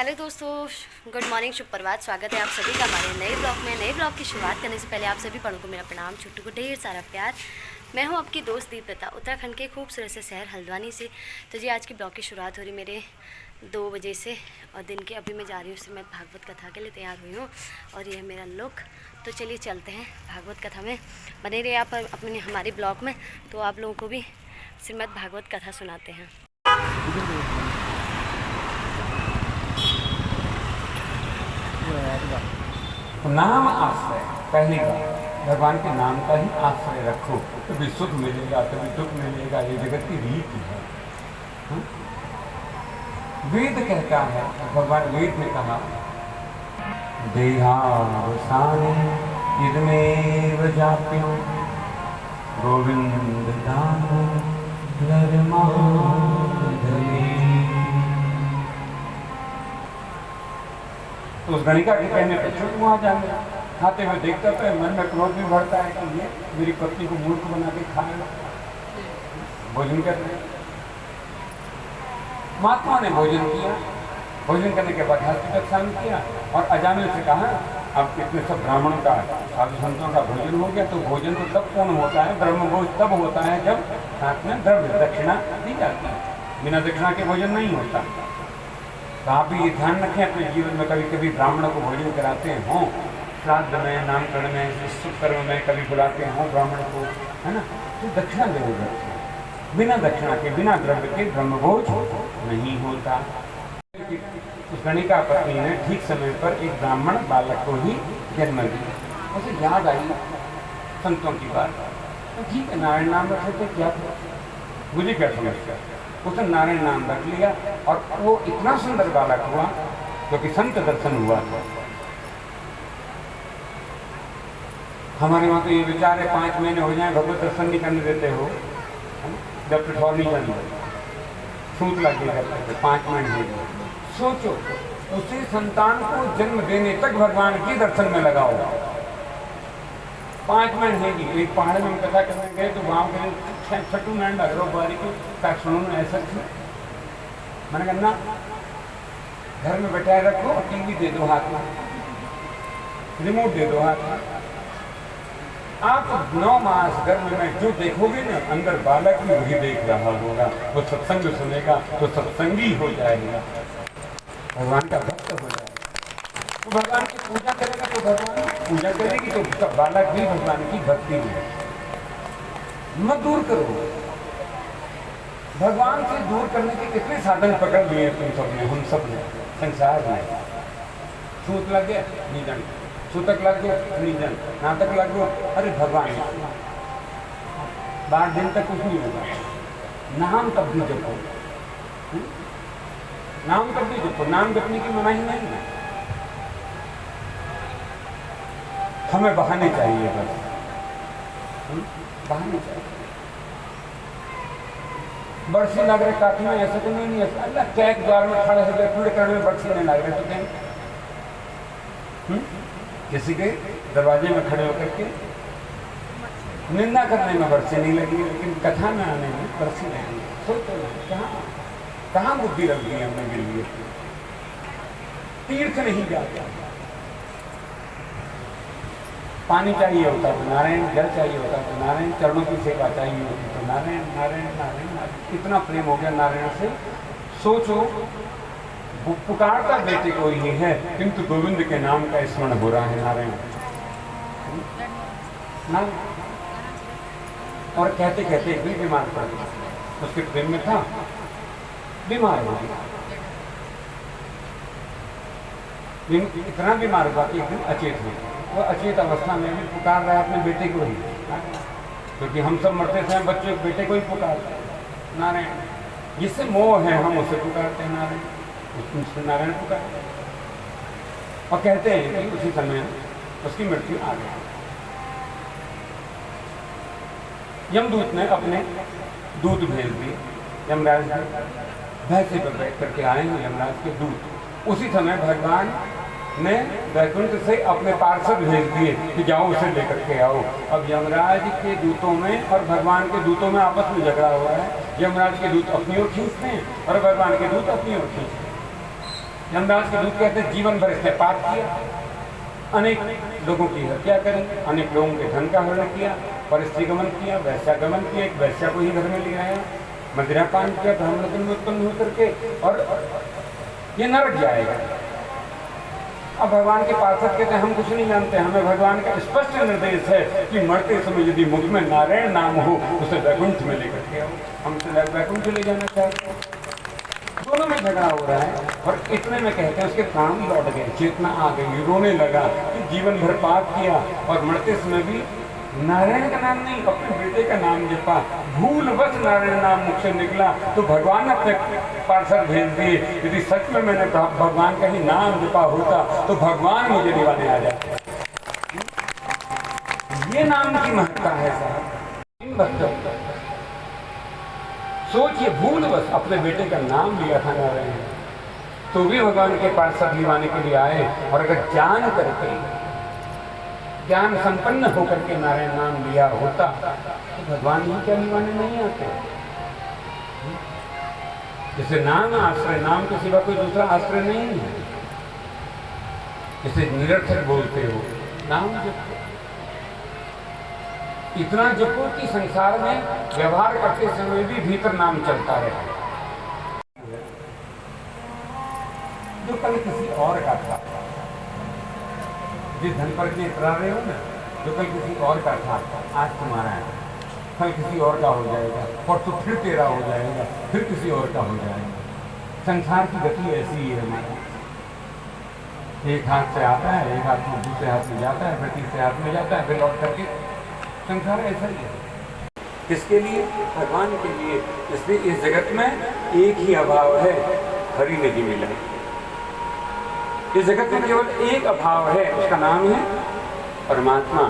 Hello दोस्तों, good morning, शुभ प्रभात। स्वागत है आप सभी का हमारे नए ब्लॉग में। नए ब्लॉग की शुरुआत करने से पहले आप सभी बड़ों को मेरा प्रणाम, छोटू को ढेर सारा प्यार। मैं हूं आपकी दोस्त दीपलता, उत्तराखंड के खूबसूरत से शहर हल्द्वानी से। तो जी आज की ब्लॉग की शुरुआत हो रही मेरे 2 बजे से और दिन के अभी मैं जा रही हूँ श्रीमद् भागवत कथा के लिए तैयार हुई हूँ और ये है मेरा लुक। तो चलिए चलते हैं भागवत कथा में, बने रहिए आप अपने हमारे ब्लॉग में। तो आप लोगों को भी श्रीमद् भागवत कथा सुनाते हैं। नाम आश्रय, पहली बात भगवान के नाम का ही आश्रय रखो, कभी सुख मिलेगा कभी दुख मिलेगा, ये जगत की रीत है। वेद कहता है, भगवान वेद ने कहा देहावसाने इदमेव जाप्यो गोविंद दानो नरमाधवे। तो उस गणिका के कहने पर चुप वहाँ जाने खाते हुए देखता तो मन में क्रोध भी बढ़ता है कि ये मेरी पत्नी को मूर्ख बना के खाएगा। भोजन कर रहे, महात्मा ने भोजन किया, भोजन करने के बाद हस्तिपद शांत किया और अजामिल से कहा अब इतने सब ब्राह्मणों का साधु संतों का भोजन हो गया, तो भोजन तो तब पूर्ण होता है, ब्रह्मभोज तब होता है जब साथ में द्रव्य दक्षिणा दी जाती है। बिना दक्षिणा के भोजन नहीं होता। तो आप भी ये ध्यान रखें अपने जीवन में, कभी कभी ब्राह्मणों को भोजन कराते हों, श्राद्ध में, नामकरण में, शुभ कर्म में कभी बुलाते हों ब्राह्मण को, है ना, तो दक्षिणा जरूर रखें। बिना दक्षिणा के, बिना द्रव्य के ब्रह्मभोज नहीं होता। उस गणिका पत्नी ने ठीक समय पर एक ब्राह्मण बालक को ही जन्म दिया। उसे याद आई संतों की बात, तो ठीक है नारायण नाम रखे थे, क्या था मुझे क्या समझता। उसने नारायण नाम रख लिया और वो इतना सुंदर बालक हुआ क्योंकि संत दर्शन हुआ था। हमारे वहाँ तो ये विचार है 5 महीने हो जाए भगवत दर्शन नहीं करने देते हो, जब पिठौर नहीं जानी छूट लगेगा, 5 महीने हो जाए। सोचो उसी संतान को जन्म देने तक भगवान के दर्शन में लगाओ। 5 महीने हैगी। एक पहाड़ में कथा करने गए तो गाँव के छठू नारायण अगरो बारी का सुनो ऐसा थी। मैंने कहा ना, घर में बैठाए रखो और टीवी दे दो हाथ में, रिमोट दे दो हाथ में। आप 9 मास गर्भ में जो देखोगे ना, अंदर बालक भी वही देख रहा होगा। वो सत्संग सुनेगा तो सत्संगी हो जाएगा, भगवान का भक्त हो जाएगा। तो भगवान की पूजा करेगा तो भगवान की पूजा करेगी, तो उसका बालक भी भगवान की भक्ति में। मत दूर करो, भगवान से दूर करने के कितने साधन पकड़ लिए तुम सबने, हम सब ने, संसार में। छूत लग गया निधन, सूतक लग गया निधन, नाटक लग गया, अरे भगवान 12 दिन तक कुछ नहीं होगा। नाम तब भी जपो, नाम तब भी जपो, नाम जपने की मनाही नहीं है। हमें बहाने चाहिए, बस बहाने चाहिए। बरसी लग रहे काफी में ऐसा तो नहीं है, अल्लाह चैक द्वार में खड़े हो गए, पूरे करने में बरसी नहीं लग रहे तो कहीं किसी के दरवाजे में खड़े होकर के निंदा करने में बरसी नहीं लगी, लेकिन कथा में आने में बरसी लगी। सोचो कहाँ बुद्धि रख दी हमने गिर लिए। तीर्थ नहीं जाता, पानी चाहिए होता तो नारायण, जल चाहिए होता तो नारायण, चरणों की सेवा चाहिए होती तो नारायण नारायण नारायण नारायण। इतना प्रेम हो गया नारायण से। सोचो पुकारता बेटे को ही है, किंतु गोविंद के नाम का स्मरण हो रहा है नारायण ना। और कहते कहते एक दिन बीमार पड़ गया, उसके प्रेम में था, बीमार हो गया। इतना बीमार हुआ कि एक दिन अचेत हो गया। वो अचेत अवस्था में भी पुकार रहा है अपने बेटे को ही, क्योंकि हम सब मरते समय बच्चे बेटे को ही पुकारते हैं नारायण। जिससे मोह है हम उसे पुकारते हैं नारायण, उससे नारायण पुकारते हैं। और कहते हैं कि उसी समय उसकी मृत्यु आ गई। यमदूत ने अपने दूत भेज दिए, यमराज भैंसे पर बैठ करके आए हैं यमराज के दूत। उसी समय भगवान ने वैकुंठ से अपने पार्षद भेज दिए कि जाओ उसे लेकर के आओ। अब यमराज के दूतों में और भगवान के दूतों में आपस में झगड़ा हुआ है। यमराज के दूत अपनी ओर खींचते हैं और भगवान के दूत अपनी ओर खींचते हैं। यमराज के दूत कहते हैं जीवन भर इसने पाप किया, अनेक लोगों की हत्या करी, अनेक लोगों के धन का हरण किया, परिस्थिगमन किया, वैश्यागमन किया, एक वैश्या को ही घर में ले आया, मदिरापान किया ब्राह्मण कुल में उत्पन्न होकर के, और ये नरक जाएगा। अब भगवान के पार्षद कहते हैं हम कुछ नहीं जानते, हमें भगवान का स्पष्ट निर्देश है कि मरते समय यदि मुख में नारायण नाम हो उसे वैकुंठ में लेकर के आओ। हम तो वैकुंठ ले जाना चाहते हैं। दोनों में झगड़ा हो रहा है और इतने में कहते हैं उसके प्राण लौट गए, चेतना आ गई, रोने लगा कि जीवन भर पाप किया और मरते समय भी नारायण का नाम नहीं, अपने बेटे का नाम जपा, भूलवश नारायण नाम मुख से निकला तो भगवान ने अपने पार्षद भेज दिए। यदि सच में मैंने भगवान का ही नाम जपा होता तो भगवान मुझे निभाने आ जाते। ये नाम की महत्ता है साहब। सोचिए, भूलवश अपने बेटे का नाम लिया था नारायण, तो भी भगवान के पार्षद निभाने के लिए आए। और अगर जान करके ज्ञान संपन्न होकर के नारायण नाम लिया होता तो भगवान ही क्या निभाने नहीं आते। जैसे नाम आश्रय, नाम के सिवा कोई दूसरा आश्रय नहीं है। जैसे निरर्थक बोलते हो, नाम जपो, इतना जपो कि संसार में व्यवहार करते समय भी भीतर नाम चलता रहे। जो कल किसी और का था, जिस धन पर के इतरा रहे हो ना, जो कल किसी और का था आज तुम्हारा है, कल किसी और का हो जाएगा, और तो फिर तेरा हो जाएगा, फिर किसी और का हो जाएगा। संसार की गति ऐसी ही है हमारा, एक हाथ से आता है, एक हाथ में दूसरे हाथ में जाता है, फिर तीसरे हाथ में जाता है, फिर लौट करके। संसार ऐसा ही है। किसके लिए? भगवान के लिए। इसलिए इस जगत में एक ही अभाव है, हरि नहीं मिला। इस जगत में केवल एक अभाव है, उसका नाम है परमात्मा।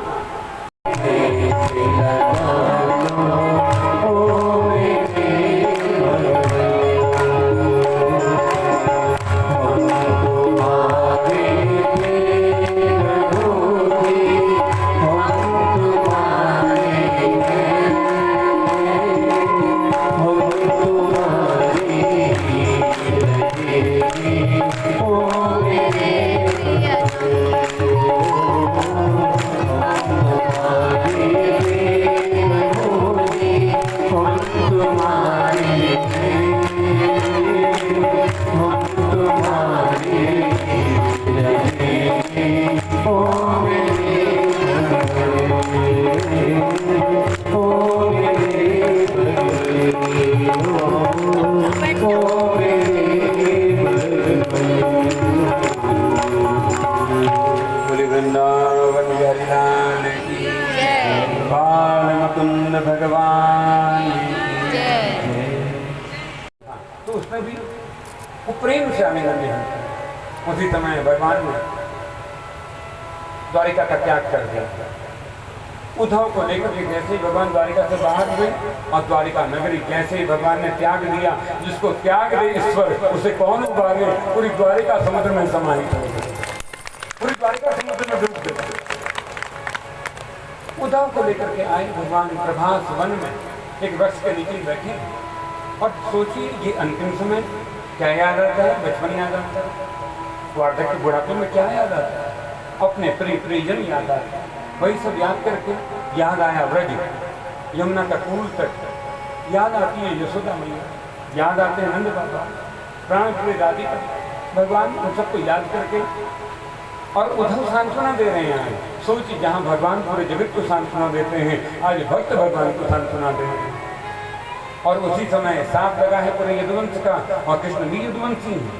भगवान तो उसमें भी वो प्रेम से आने लगे हैं। उसी समय भगवान ने द्वारिका का त्याग कर दिया। उद्धव को लेकर के जैसे ही भगवान द्वारिका से बाहर हुए और द्वारिका नगरी जैसे ही भगवान ने त्याग दिया, जिसको त्याग दे ईश्वर उसे कौन उबारे, पूरी द्वारिका समुद्र में समाहित हो गई, पूरी द्वारिका समुद्र में डूब गई। उद्धव को लेकर के आए भगवान प्रभास वन में एक वृक्ष के नीचे बैठे और सोचिए ये अंतिम समय क्या याद आता है? बचपन याद आता है, वार्धक्य बुढ़ापे में क्या याद आता है? अपने परिजन याद आते हैं। वही सब याद करके याद आया व्रज, यमुना का कूल तक, याद आती है यशोदा मैया, याद आते हैं नंद बाबा, प्राण प्रिय राधिका। भगवान उन सबको याद करके और उद्धव सांत्वना दे रहे हैं। सोचिए, जहाँ भगवान पूरे जगत को सांत्वना देते हैं, आज भक्त भगवान को सांत्वना दे रहे हैं। और उसी समय सांप लगा है पूरे यदुवंश का, और कृष्ण भी यदुवंशी हैं।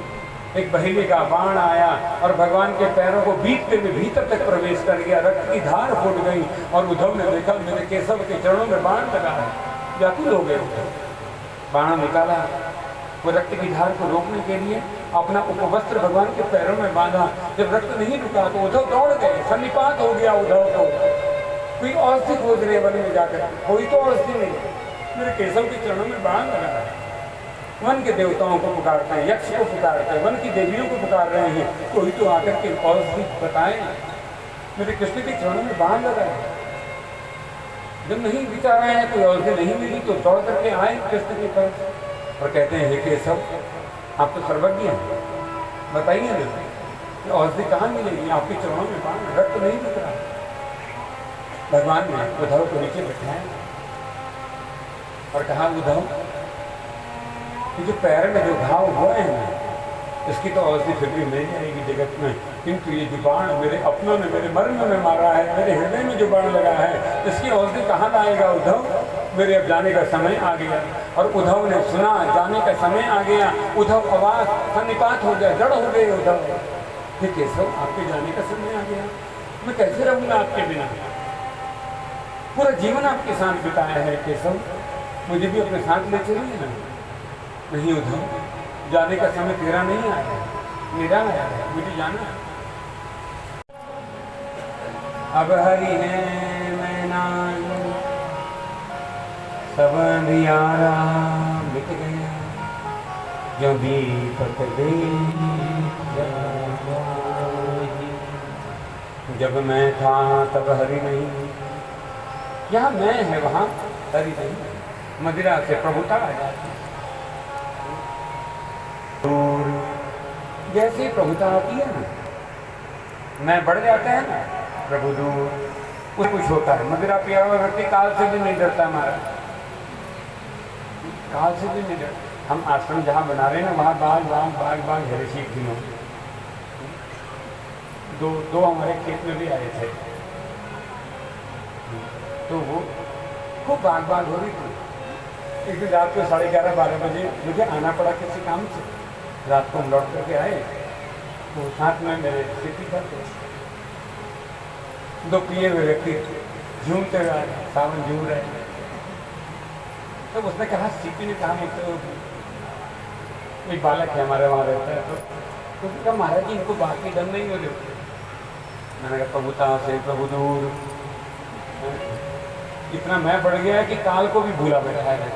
एक बहेली का बाण आया और भगवान के पैरों को बीतते हुए भीतर तक प्रवेश कर गया, रक्त की धार फूट गई और उद्धव ने देखा मेरे केशव के चरणों में बाण लगा है, व्याकुल हो गए। बाण निकाला, वो रक्त की धार को रोकने के लिए अपना उपवस्त्र भगवान के पैरों में बांधा। जब रक्त नहीं रुका तो उद्धव दौड़ गए, सन्निपात हो गया उद्धव को। कोई औषधि खोज रहे वन में जाकर, कोई तो औषधि नहीं, मेरे केशव के चरणों में बाण लगा है। वन के देवताओं को पुकारते हैं, यक्ष को पुकारते हैं, वन की देवियों को पुकार रहे हैं, कोई तो आकर के औषधि बताए, मेरे कृष्ण के चरणों में बाण लगा है। जब नहीं विचार रहे हैं, कोई औषधि नहीं मिली तो दौड़ करके आए कृष्ण के पास और कहते हैं हे केशव, आप तो सर्वज्ञ हैं, बताइए ना, ये औषधि कहाँ मिलेगी? आपके चरणों में बाण, रक्त नहीं दिख रहा। भगवान ने उद्धव को नीचे बैठाया और कहा, उद्धव ये जो पैर में जो घाव हुए हैं ना, इसकी तो औषधि फिर भी मिल जाएगी जगत में, किंतु ये जो बाण मेरे अपनों ने मेरे मर्म में मारा है, मेरे हृदय में जो बाण लगा है, इसकी औषधि कहाँ लाएगा उद्धव? मेरे अब जाने का समय आ गया। और उद्धव ने सुना, जाने का समय आ गया। उद्धव आवाज सन्निपात हो गया, जड़ हो गए उद्धव। फिर केशव, आपके जाने का समय आ गया, मैं कैसे रहूँगा आपके बिना? पूरा जीवन आपके साथ बिताया है केशव, मुझे भी अपने साथ ले चलिए ना। नहीं उद्धव, जाने का समय तेरा नहीं आया, मेरा आया है, मुझे जाना है। अब हरि है मैं नाई, सब अंधियारा मिट गया, जो दीपक दे जब मैं था तब हरि नहीं। यहाँ मैं है, वहाँ हरि नहीं। मदिरा से प्रभुता आ जाती है। और जैसे प्रभुता आती है ना, मैं बढ़ जाता है ना, प्रभु दूर कुछ होता है। मदिरा पिया हुआ व्यक्ति काल से भी नहीं डरता, हमारा काल से भी नहीं डरता। हम आश्रम जहाँ बना रहे हैं ना, वहाँ बाग बाग बाग बाग है। ऋषि दिनों दो हमारे खेत में भी आए थे, तो वो खूब बाग बाग हो रही थी। एक दिन रात को 11:30-12 बजे मुझे आना पड़ा किसी काम से। रात को हम लौट करके आए, तो साथ में मेरे सीपी था, दो पिए हुए व्यक्ति झूमते हुए आए, सावन झूम रहे। तो उसने कहा, सीपी ने कहा, तो एक बालक है हमारे वहाँ रहता है, तो कहा, महाराज जी इनको बाकी डर नहीं हो रहे। मैंने कहा, प्रभुता से प्रभु दूर। इतना मैं बढ़ गया कि काल को भी भूला बैठा है।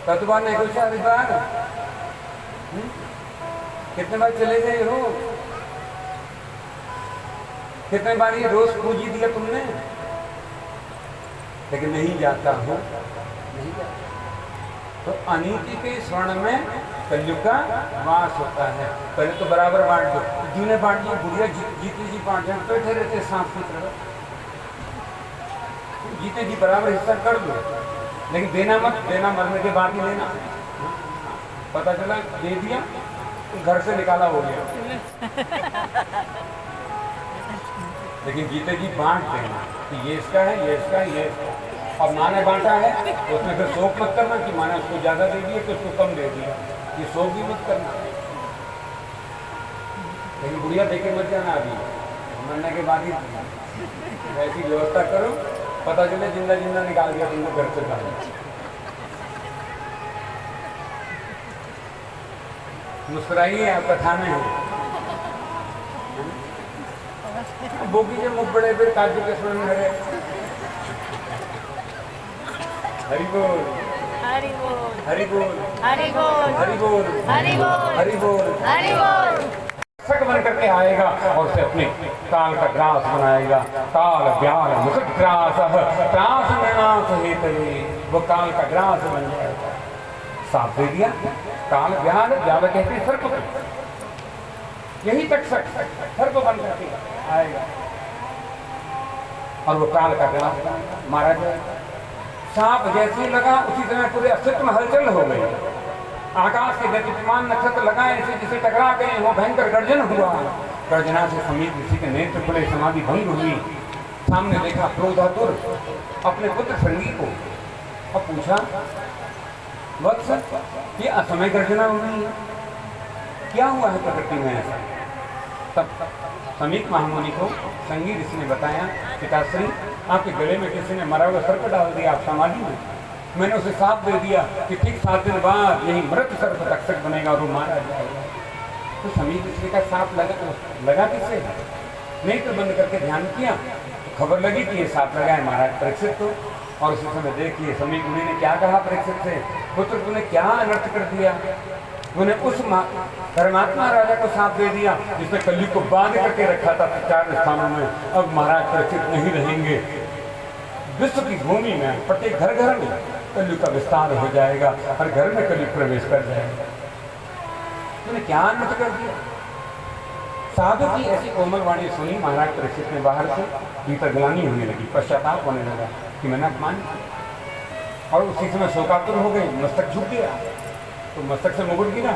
कतुबा ने पूछा, अरे बार कितने बार चले गए हो? कितने बार ये रोज पूजी दिया तुमने? लेकिन नहीं जाता हूँ, नहीं जाता। तो अनीति के स्वर्ण में कलयुग का वास होता है। पहले तो बराबर बांट दो, जिन्हें बांट दिया, बुढ़िया जीते जी बांट जाए, बैठे रहते सांस की तरह। जीते जी बराबर हिस्सा कर दो, लेकिन देना मत, देना मरने के बाद ही लेना। पता चला दे दिया, घर से निकाला हो गया। लेकिन जीते जी बांट देना कि ये इसका है, ये इसका है, ये इसका। अब माँ ने बांटा है तो उसमें फिर शोक मत करना कि माँ ने उसको ज़्यादा दे दिया तो उसको कम दे दिया, ये शोक भी मत करना। लेकिन बुढ़िया देखे मत जाना, अभी मरने के बाद ही ऐसी व्यवस्था करो, पता चले जिंदा जिंदा निकाल दिया तुमको घर से बाहर। मुस्कुराइए, आपका खाना है। बोगी के मुख बड़े फिर काजू के स्वर्ण हरे। हरि बोल, हरि बोल, हरि बोल, हरि बोल, हरि बोल, हरि बोल, हरि बोल। हरि बोल। सक बन करके आएगा और उसे अपने काल का ग्रास बनाएगा। काल व्याल मुकुट ग्रास त्रास नाश हेतवे, वो काल का ग्रास बन जाएगा। साफ दे दिया, काल व्याल, व्याल कहते सर्प को, यही तक सर्प बन करके आएगा और वो काल का ग्रास मारा जाएगा। सांप जैसे ही लगा उसी समय पूरे अस्तित्व में हलचल हो गई। आकाश के गतिमान नक्षत्र लगाए ऐसे जिसे टकरा गए, वो भयंकर गर्जन हुआ। गर्जना से समीप ऋषि के नेत्र खुले, समाधि भंग हुई। सामने देखा क्रोधातुर अपने पुत्र संगी को और पूछा, वत्स, ये असमय गर्जना हुई है, क्या हुआ है प्रकृति में ऐसा? तब समीप महामुनि को संगी ऋषि ने बताया, पिताश्री, आपके गले में किसी ने मरा हुआ सर्प डाल दिया, आप समाधि में। मैंने उसे साफ दे दिया कि ठीक 7 दिन बाद यही मृत सर्प तक्षक बनेगा और वो मारा जाएगा। तो समीप ऋषि का साफ लगा किससे? नेत्र बंद करके ध्यान किया, खबर लगी कि ये साफ लगा है महाराज परीक्षित को। और उसी समय देखिए समीप मुनि ने क्या कहा परीक्षित से, पुत्र तूने क्या अनर्थ कर दिया, तूने उस धर्मात्मा राजा को साथ दे दिया जिसने कलयुग को बांध करके रखा था 4 स्थानों में। अब महाराज परीक्षित नहीं रहेंगे, विश्व की भूमि में प्रत्येक घर घर में कलयुग का विस्तार हो जाएगा, हर घर में कलयुग प्रवेश कर जाएगा। तूने क्या अनर्थ कर दिया? साधु की ऐसी कोमल वाणी सुनी महाराज परीक्षित ने बाहर से भीतर ग्लानि होने लगी, पश्चाताप होने लगा कि मैंने अपमान किया। और उसी समय शोकातुर हो गए, मस्तक झुक गया, तो मस्तक से मुकुट गिरा,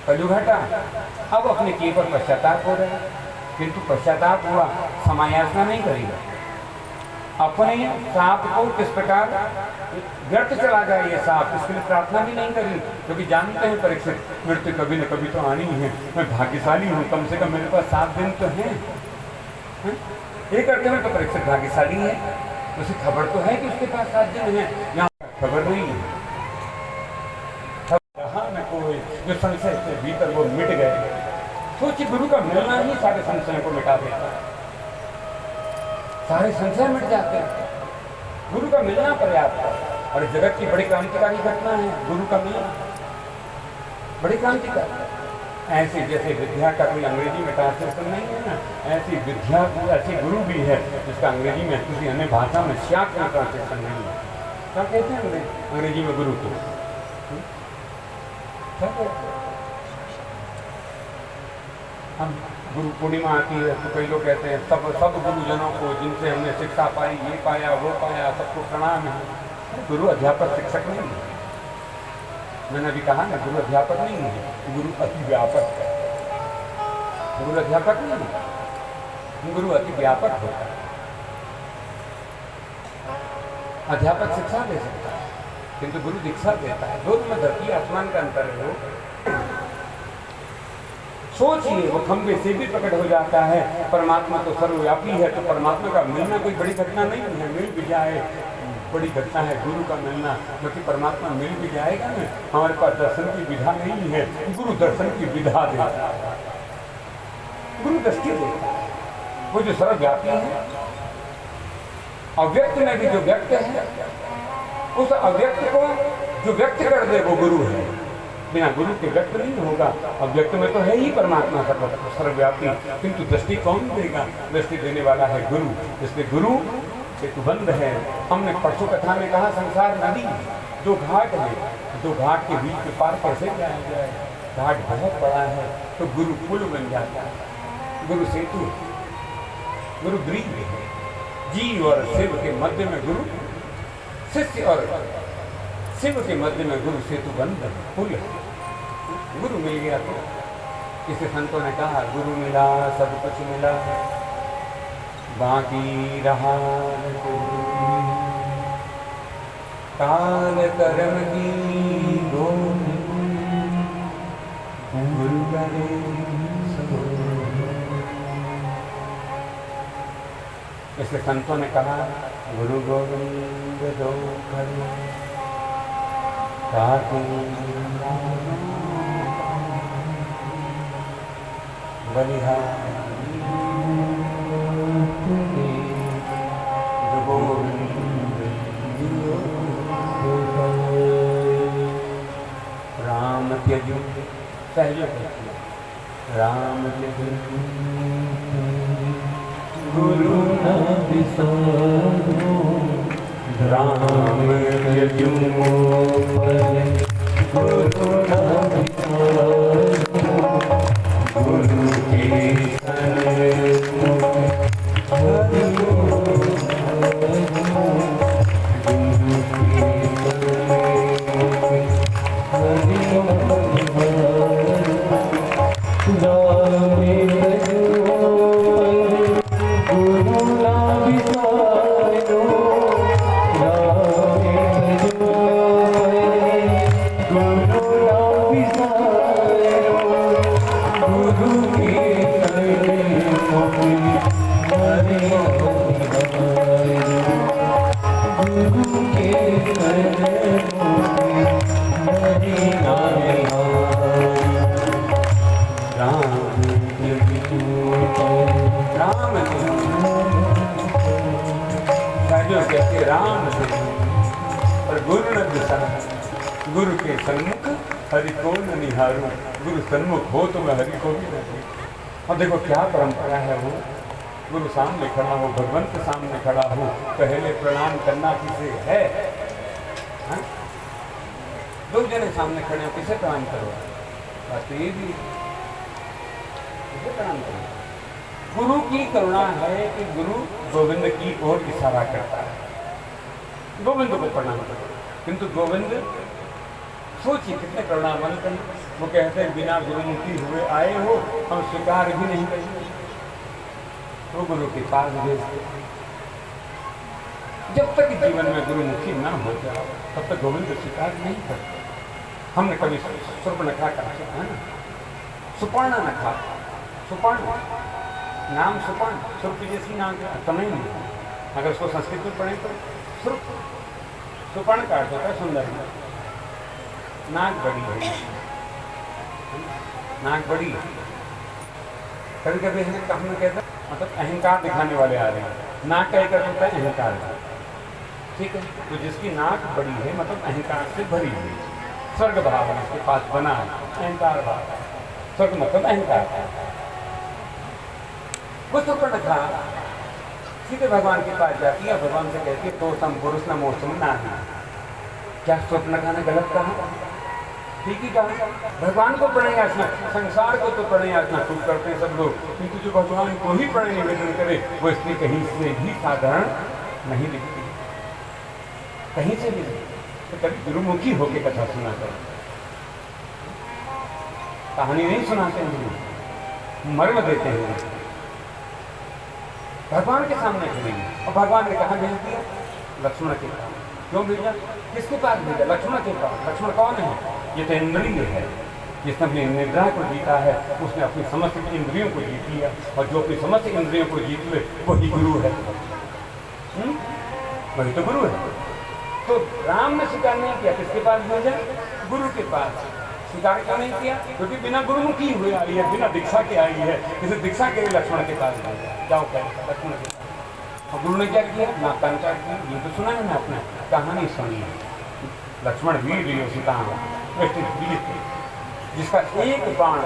कलयुग हटा। अब अपने किए पर पश्चाताप हो रहा है, किंतु पश्चाताप हुआ, समायाचना नहीं करेगा। अपने सांप को किस प्रकार व्यर्थ चला जाए ये सांप, इसके लिए प्रार्थना भी नहीं करी, क्योंकि जानते हैं परीक्षित मृत्यु कभी न कभी तो आनी ही है। मैं भाग्यशाली हूँ, कम से कम मेरे पास 7 दिन तो हैं। ये करते हुए तो परीक्षित भाग्यशाली है, उसे खबर तो है कि उसके पास 7 दिन है, यहाँ खबर नहीं है। में कोई जो संशय से भीतर वो मिट गए, सोचिए गुरु का मिलना ही सारे संशयों को मिटा देता है, सारे संशय मिट जाते हैं। गुरु का मिलना पर्याप्त है। और जगत की बड़ी क्रांतिकारी घटना है गुरु का मिलना, बड़ी क्रांतिकारी। ऐसी जैसे विद्या का कोई अंग्रेजी में ट्रांसलेशन नहीं है ना, ऐसी विद्या ऐसी गुरु भी है जिसका अंग्रेजी में किसी अन्य भाषा में श्याक का ट्रांसलेशन नहीं है। क्या कहते हैं अंग्रेजी में गुरु को? हम गुरु पूर्णिमा आती है तो कई लोग कहते हैं सब गुरुजनों को जिनसे हमने शिक्षा पाई, ये पाया वो पाया, सबको प्रणाम है। गुरु अध्यापक शिक्षक नहीं है, मैंने अभी कहा ना, गुरु अध्यापक नहीं है, गुरु अति व्यापक है। गुरु अध्यापक नहीं है, गुरु अति व्यापक होता है। अध्यापक शिक्षा दे सकता है किंतु गुरु दीक्षा देता है। दोनों में धरती आसमान का अंतर है। वो सोचिए, वो खंभे से भी प्रकट हो जाता है। परमात्मा तो सर्वव्यापी है, तो परमात्मा का मिलना कोई बड़ी घटना नहीं है, मिल भी जाए बड़ी घटना है गुरु का मिलना, क्योंकि परमात्मा मिल भी जाएगा ना। हमारे पास दर्शन की विधा नहीं है, गुरु दर्शन की विधा देता है, गुरु दृष्टि देता है। वो जो सर्वव्यापी है, अव्यक्त में भी जो व्यक्त है, उस अव्यक्त को जो व्यक्त कर दे वो गुरु है। बिना गुरु के व्यक्त नहीं होगा। अव्यक्त में तो है ही परमात्मा सर्वव्यापी, किंतु दृष्टि कौन देगा? दृष्टि देने वाला है गुरु। इसलिए गुरु सेतुबंध है। हमने परसों कथा में कहा संसार नदी, 2 घाट है, 2 घाट के बीच में पार कैसे जाया जाए? घाट बहुत बड़ा है तो गुरु पुल बन जाता है, गुरु सेतु, गुरु ब्रिज है। जीव और शिव के मध्य में गुरु, शिष्य और शिव के मध्य में गुरु सेतु बंध पुल है। गुरु मिल गया तो इसे संतों ने कहा, गुरु मिला सब कुछ मिला, बाकी रहा काल कर्म की डोर, गुरु करे सो। इसलिए संतों ने कहा, गुरु गोविंद दो खड़े बलिहारी राम त्यजु सहयोग, राम त्यजु गुरु न बिसारो, राम त्यजु गुरु न बिसारो, गुरु के Hare सन्मुख हरि गुरु के सन्मुख हरि राम राम जो कहते राम पर गुरु न दिशा गुरु के सन्मुख हरि को न निहारो गुरु सन्मुख हो तो मैं हरि को भी न देखूं। और देखो क्या परंपरा है वो, गुरु सामने खड़ा हो, भगवंत सामने खड़ा हो, पहले प्रणाम करना किसे है? हाँ? दो जने सामने खड़े हो, किसे प्रणाम करो? बात तो ये भी किसे प्रणाम करो? गुरु की करुणा है कि गुरु गोविंद की ओर इशारा करता है, गोविंद को प्रणाम करो। किंतु गोविंद सोचिए कितने करुणावंत हैं, वो कहते हैं बिना गुरुमुखी हुए आए हो, हम स्वीकार भी नहीं करेंगे। वो गुरु के पास भेजते। जब तक जीवन में गुरुमुखी न हो जाओ तब तक गोविंद स्वीकार नहीं करते। हमने कभी सुपर्णखा का है ना, सुपर्णखा, सुपर्ण नाम सुपर्ण, सुर्प जैसी नाम तो नहीं है। अगर उसको संस्कृत में पढ़ें तो सुर्प, सुपर्ण का अर्थ होता है सुंदर, नाक बड़ी है, नाक बड़ी। कभी कभी हमने कहते हैं मतलब अहंकार दिखाने वाले आ रहे हैं, नाक का एक अर्थ होता है अहंकार, ठीक है। तो जिसकी नाक बड़ी है मतलब अहंकार से भरी हुई, स्वर्ग भाव है उसके पास बना है, अहंकार भाव, स्वर्ग मतलब अहंकार। वो सुपर्णखा सीधे भगवान के पास जाती है, भगवान से कहती है तो सम पुरुष न मोसम ना। क्या सुपर्णखा ने गलत कहा? ठीक ही कहा। भगवान को प्रणय याचना, संसार को तो प्रणय याचना खूब करते हैं सब लोग, किंतु जो भगवान को ही प्रणय निवेदन करे वो स्त्री कहीं से भी साधारण नहीं दिखती, कहीं से भी नहीं। तो कभी गुरुमुखी होके कथा सुना करो, कहानी नहीं सुनाते हैं, मर्म देते हैं। भगवान के सामने खड़ी, और भगवान ने कहा भेज दिया? लक्ष्मण के पास। क्यों भेजा? किसके पास भेजा? लक्ष्मण के पास। लक्ष्मण कौन है? ये तो इंद्रिय है, जिसने अपनी निद्रा को जीता है उसने अपनी समस्त इंद्रियों को जीत लिया, और जो अपनी समस्त इंद्रियों को जीत ले वही गुरु है, वही तो गुरु है। तो राम ने स्वीकार नहीं किया, किसके पास भेजा? गुरु के पास। स्वीकार क्यों नहीं किया? क्योंकि बिना गुरुमुखी हुए आई है, बिना दीक्षा के आई है, किसी दीक्षा के लक्ष्मण के पास भेजा, जाओ कहे लक्ष्मण के पास। और गुरु ने क्या किया? नाक कान काट दिया। ये तो सुना है ना, आपने कहानी सुनी है, लक्ष्मण वीर योषिता जिसका एक बाण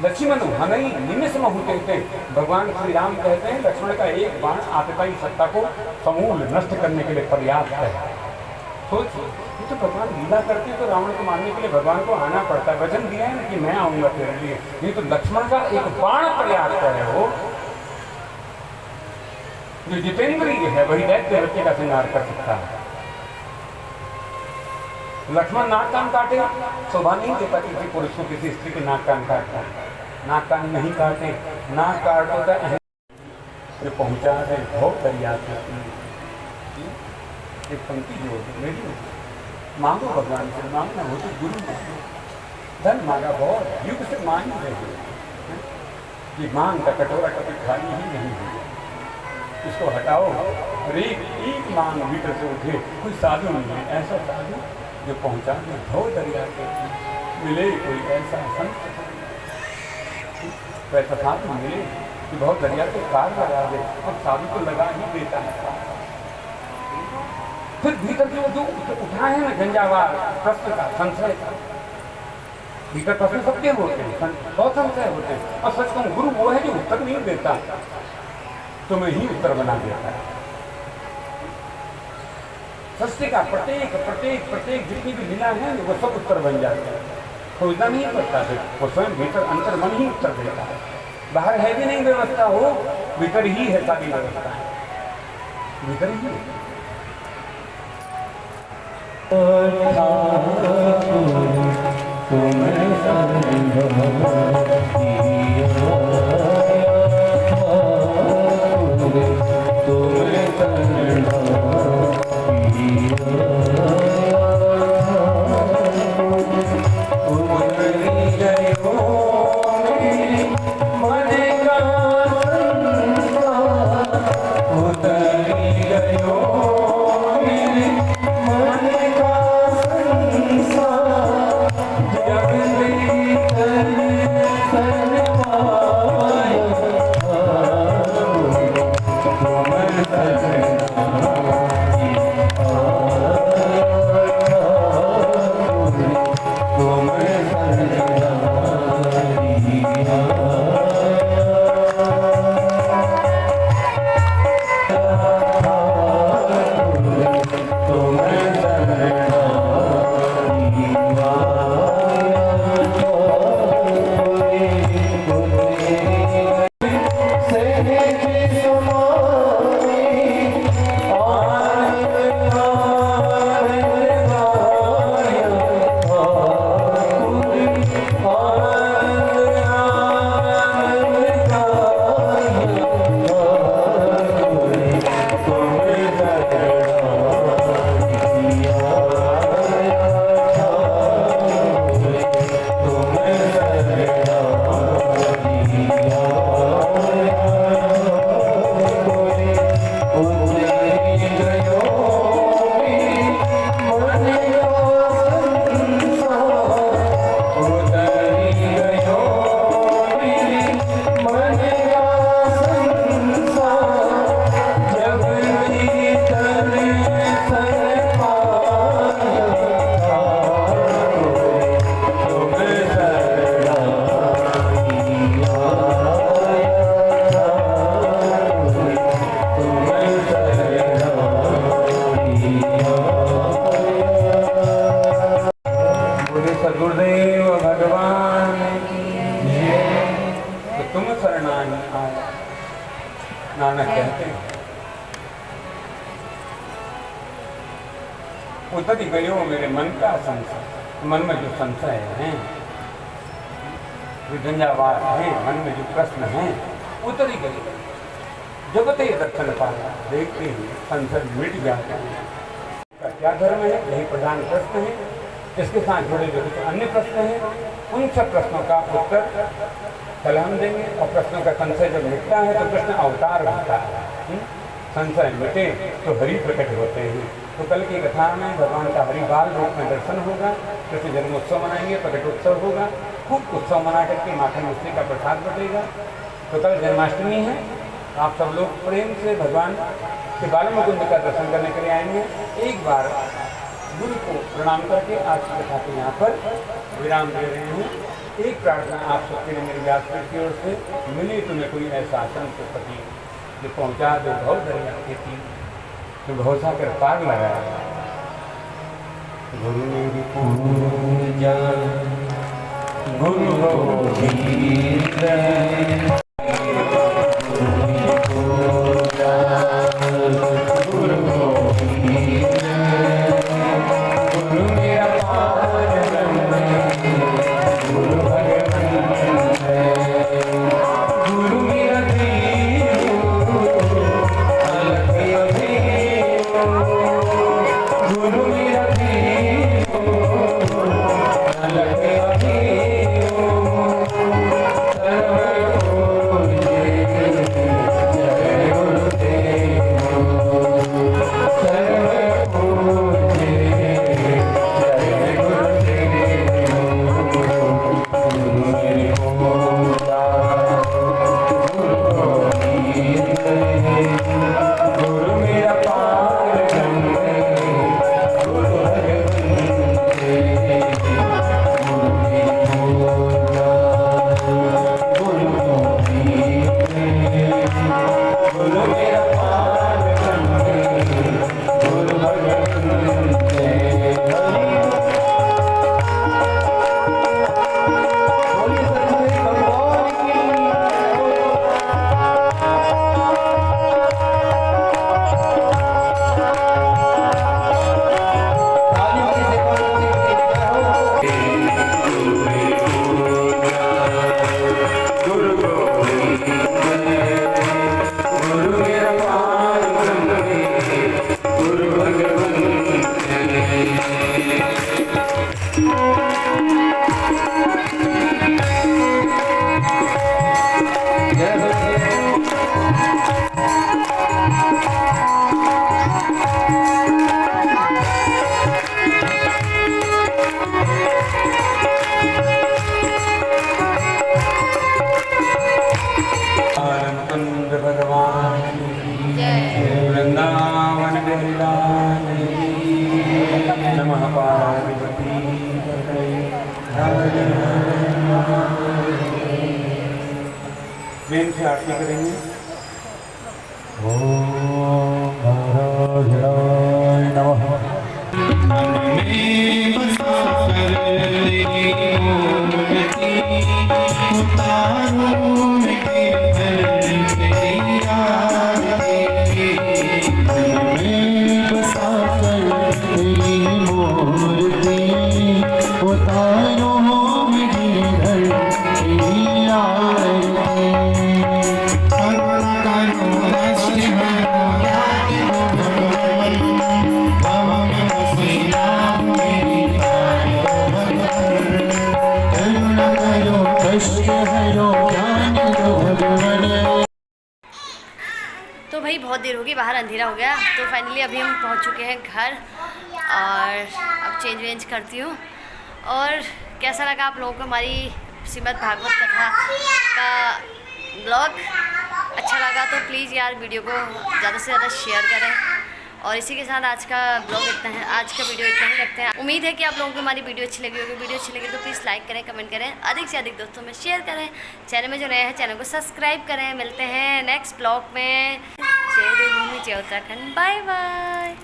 लक्ष्मण हनई निमिष में होते थे। भगवान श्री राम कहते हैं लक्ष्मण का एक बाण आतताई सत्ता को समूल नष्ट करने के लिए पर्याप्त है। सोचिए, ये तो भगवान लीला करते हैं तो रावण को मारने के लिए भगवान को आना पड़ता है, वचन दिया है ना कि मैं आऊंगा तेरे लिए। ये तो लक्ष्मण का एक बाण पर्याप्त है। वो जो जितेंद्रिय है वही दैत्य हत्या का श्रृंगार कर सकता है। लक्ष्मण नाक कान काटे, शोभा नहीं देता किसी पुरुष को किसी स्त्री के नाक कान काटता, नाक कान नहीं काटे, नाक काटो तो जो पहुंचा है बहुत दरिया से। एक पंक्ति जो मेरी मांगो भगवान से, मांगना हो तो गुरु मांगो, धन मांगा बहुत युग से मांग रहे, ये मांग का कटोरा कभी खाली ही नहीं हुआ, इसको हटाओ। और एक मांग भीतर से उठे, कोई साधु नहीं है ऐसा साधु जो पहुंचा दे भव दरिया के, मिले कोई ऐसा संत, वैसा साधु मिले कि बहुत दरिया के पार लगा दे। और साधु तो लगा ही देता है। फिर भीतर जो उठा है ना गंजावार प्रश्न का, संशय का, भीतर प्रश्न सबके होते हैं, बहुत संशय होते हैं। और सच कहूं गुरु वो है जो उत्तर नहीं देता, तुम्हें ही उत्तर बना देता है। सत्य का प्रत्येक प्रत्येक प्रत्येक जितनी भी लीला है वो सब उत्तर बन जाते हैं। खोजना नहीं पड़ता, फिर वो स्वयं भीतर अंतर मन ही उत्तर देता है। बाहर है भी नहीं व्यवस्था, हो भीतर ही है सारी व्यवस्था, भीतर ही है। मन का सदगुरुदेव भगवान की जय। तो तुम शरणाई आए, नानक कहते हैं। उतरी गयो मेरे मन का संशय, मन में जो संशय है, जो झंझावात है, मन में जो प्रश्न है, उतरी गई। जगते दर्शन पाया, देखते ही संशय मिट जाता है। क्या धर्म है, यही प्रधान प्रश्न है। इसके साथ जुड़े जो कुछ अन्य प्रश्न हैं, उन सब प्रश्नों का उत्तर कल हम देंगे। और प्रश्नों का संशय जब मिटता है तो कृष्ण अवतार होता है। संशय मिटे तो हरि प्रकट होते हैं। तो कल की कथा में भगवान का हरिबाल रूप में दर्शन होगा। कृष्ण जन्मोत्सव मनाएंगे, प्रकटोत्सव होगा, खूब उत्सव मना करके माखन मिश्री का प्रसाद बटेगा। तो कल जन्माष्टमी है। आप सब लोग प्रेम से भगवान के बाल मुकुंद का दर्शन करने के लिए आएंगे। एक बार गुरु को प्रणाम करके आज की कथा के यहाँ पर विराम दे रहे हैं। एक प्रार्थना आप सबके लिए मेरी व्यासपीठ की ओर से, मिले तुम्हें कोई ऐसा संत पति जो पहुँचा दो भव दरिया के तीर, जो भवसा कर पार लगाया। गुरु मेरी पूजा गुरु गोविंद प्रेम से आरती करेंगे। ओम नारायणाय नमः। में बसा कर तेरी मूर्ति उतारो मिटे तेरी भाई बहुत देर हो गई, बाहर अंधेरा हो गया, तो फाइनली अभी हम पहुंच चुके हैं घर और अब चेंज वेंज करती हूँ। और कैसा लगा आप लोगों को हमारी श्रीमद् भागवत कथा का ब्लॉग? अच्छा लगा तो प्लीज़ यार वीडियो को ज़्यादा से ज़्यादा शेयर करें। और इसी के साथ आज का ब्लॉग इतना है, आज का वीडियो इतना ही रखते हैं। उम्मीद है कि आप लोगों को हमारी वीडियो अच्छी लगी होगी। वीडियो अच्छी लगी तो प्लीज़ लाइक करें, कमेंट करें, अधिक से अधिक दोस्तों में शेयर करें। चैनल में जो नए हैं चैनल को सब्सक्राइब करें। मिलते हैं नेक्स्ट ब्लॉग में। जय देवभूमि, जय उत्तराखंड। Bye bye.